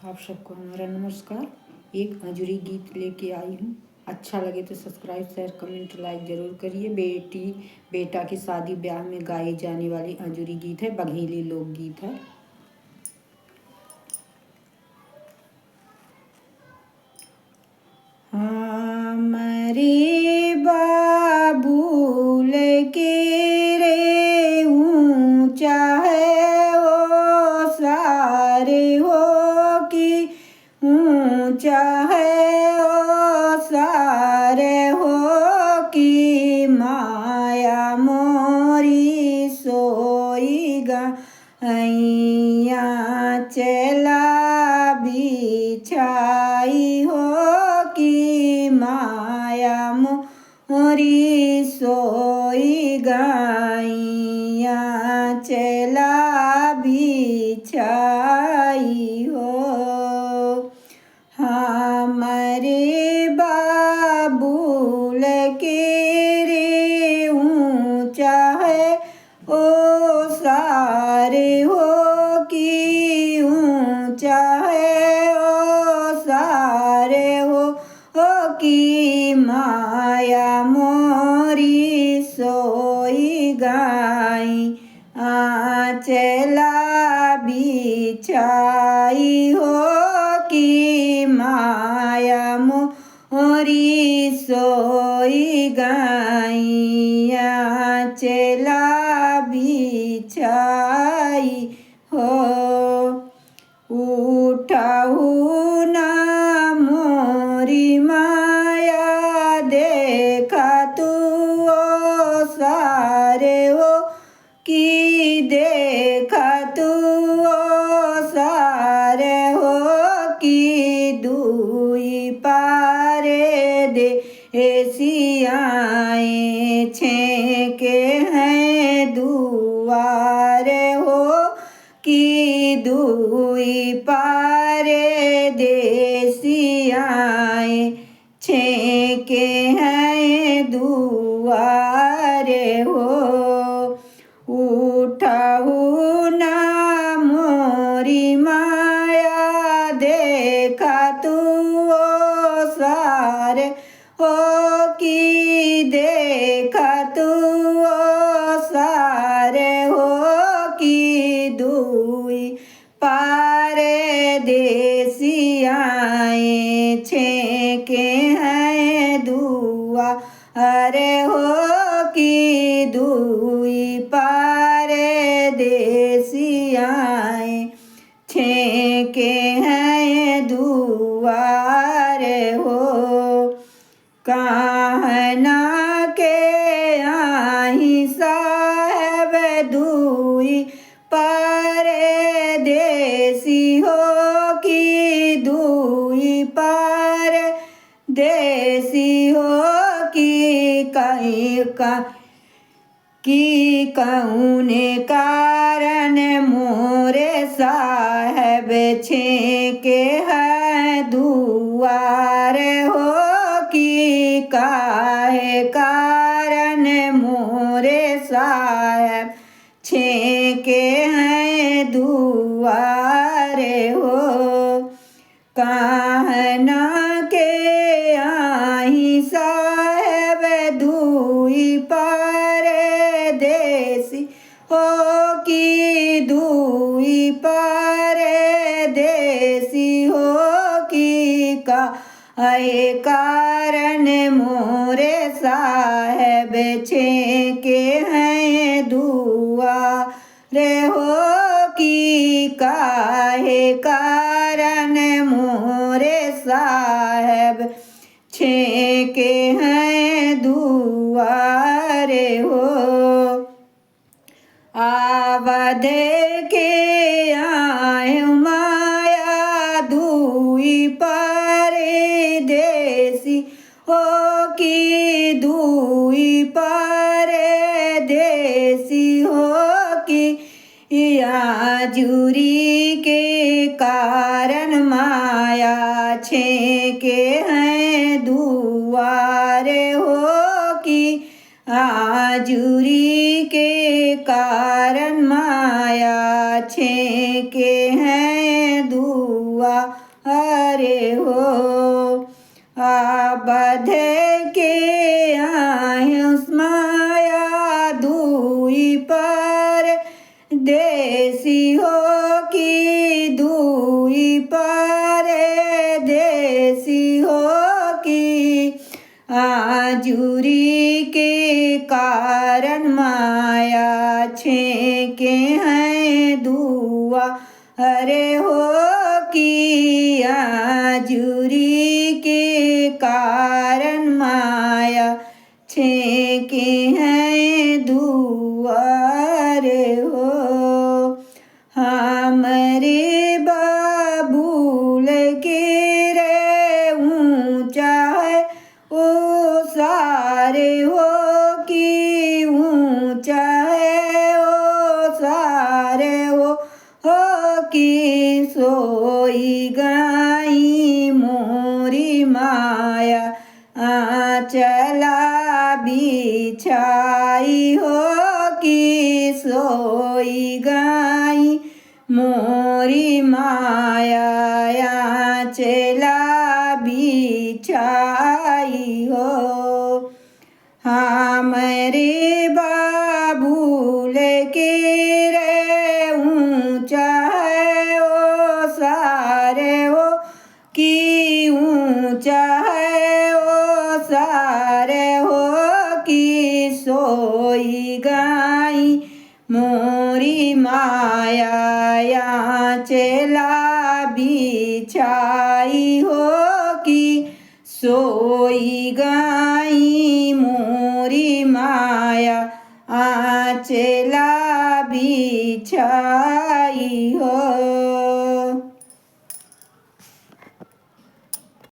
आप सबको हमारा नमस्कार। एक अजूरी गीत लेके आई हूँ। अच्छा लगे तो सब्सक्राइब शेयर कमेंट लाइक ज़रूर करिए। बेटी बेटा की शादी ब्याह में गाई जाने वाली अजूरी गीत है, बघेली लोकगीत है। हमारे बाबूल के रे ऊंचा है वो सारे हो कि ऊंचा है वो सारे हो कि माया मोरी सोई गैया चला बिछाई हो कि माया मोरी सोई गैया चला बिछाई हो। हमारे बाबूल के रे ऊंचा है ओ सारे हो कि ऊंचा है ओ सारे हो कि माया मोरी सोई गाई आंचला बिछाई हो कि माया मोरी सोई गाई आंचला बिछाई हो। उठाऊ ना मोरी माया देखा तू ओ सारे हो कि देखा तू ओ सारे हो कि दुई पारे दे सियाए छेके हैं दुआरे हो कि दुई पारे देसियाए छेके हैं दुआरे हो। उठाऊ ना मोरी माया देखा तू ओ सारे हो कि देखा तू ओ सारे हो कि दुई पारे देसियाए छेके हैं दुआ अरे हो कि दुई पारे देसियाए छेके हैं दुआरे हो। कहना के आही साहब दुई पारे देसी हो कि दुई पारे देसी हो कि कहीं का कि कौने कारण मोरे साहब छेके है दुआर हो कि काहे कारण मोरे साहब छेके हैं दुआरे हो। कहना के आही साहब दुई पारे देसी हो कि दुई पारे देसी हो कि काहे कारण मोरे साहब छेके हैं दुआरे हो कि काहे कारण मोरे साहब छेके हैं दुआरे हो। आवध के आए माया दुई पारे देसी हो कि दुई पारे देसी हो कि आजूरी के कारण माया छेके हैं दुआरे हो कि आजूरी के कारण माया छेके हैं दूर। दुआ अरे हो। बधे के आए माया दुई पर देसी हो की दुई पर देसी हो की आजुरी के कारण माया छेके हैं दुआ अरे हो की आजुरी के कारण माया छेके हैं दुआ अरे हो। हमरे बाबूल के रे ऊंचा है ओ सारे हो की ऊंचा है ओ सारे हो की सोई गाई मोरी माया आंचला बिछाई हो की सोई गाई मोरी माया आंचला बिछाई हो। हमरे बाबूल के रे ऊंचा है ओ सारे हो की ऊंचा है ओ सारे हो की सोई गाई मोरी माया आंचला बिछाई हो की सोई गाई